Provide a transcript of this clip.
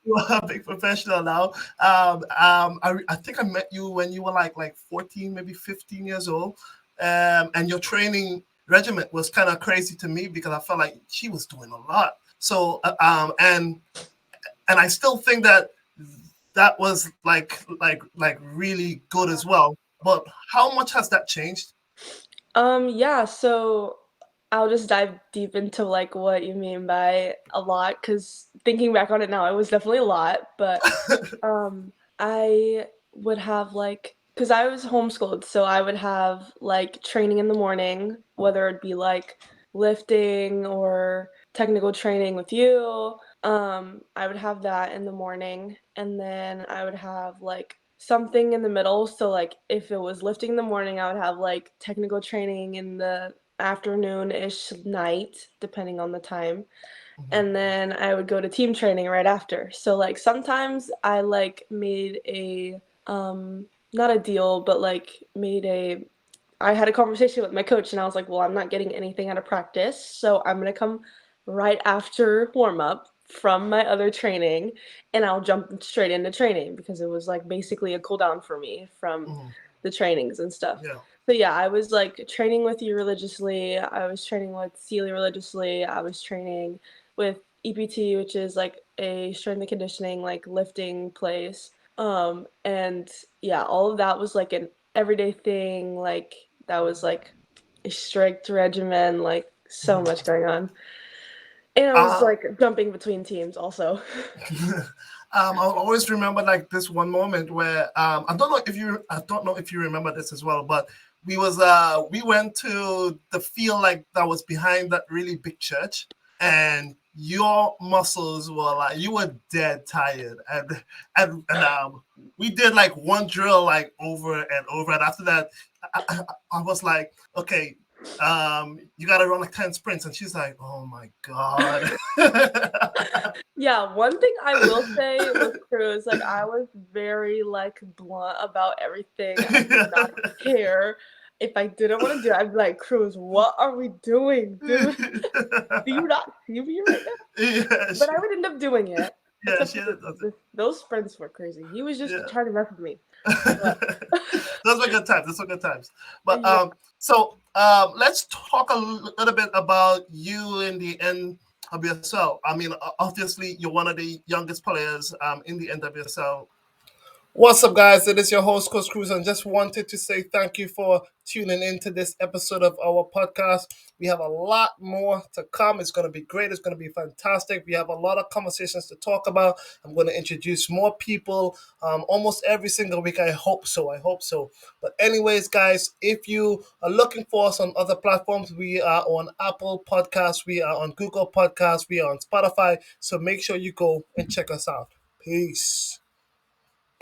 you are a big professional now. I think I met you when you were like 14, maybe 15 years old. And your training regiment was kind of crazy to me because I felt like she was doing a lot. So, and I still think that that was like really good as well. But how much has that changed? Yeah, so I'll just dive deep into like what you mean by a lot, because thinking back on it now, it was definitely a lot, but I would have like, because I was homeschooled, so I would have like training in the morning, whether it be like lifting or technical training with you. I would have that in the morning, and then I would have like something in the middle. So like if it was lifting in the morning, I would have like technical training in the afternoon-ish night, depending on the time, Mhm. and then I would go to team training right after. So like sometimes I like made a not a deal, but like made a I had a conversation with my coach and I was like, "Well, I'm not getting anything out of practice, so I'm going to come right after warm up from my other training and I'll jump straight into training because it was like basically a cool down for me from Mhm. the trainings and stuff." Yeah. So yeah, I was like training with you religiously. I was training with Celia religiously. I was training with EPT, which is like a strength and conditioning, like lifting place. And yeah, all of that was like an everyday thing. Like that was like a strict regimen, like so Mhm. much going on. And I was Uh, like jumping between teams also. I'll always remember like this one moment where I don't know if you remember this as well, but we went to the field like that was behind that really big church, and your muscles were like you were dead tired, and we did like one drill like over and over, and after that, I was like, okay, you got to run like 10 sprints, and she's like, oh my god. Yeah, one thing I will say with crew is like I was very like blunt about everything. I did not care if I didn't want to do it. I'd be like, Cruz, what are we doing, dude? Do you not see me right now? yeah, But I would end up doing it. yeah, Except she for does it. those sprints were crazy. He was just Yeah. trying to mess with me. But Those were good times. Those were good times. But yeah. let's talk a little bit about you in the NWSL. I mean, obviously, you're one of the youngest players in the NWSL. What's up, guys? It is your host, Coach Cruz, and just wanted to say thank you for tuning in to this episode of our podcast. We have a lot more to come. It's going to be great. It's going to be fantastic. We have a lot of conversations to talk about. I'm going to introduce more people almost every single week. I hope so. I hope so. But, anyways, guys, if you are looking for us on other platforms, we are on Apple Podcasts, we are on Google Podcasts, we are on Spotify. So make sure you go and check us out. Peace.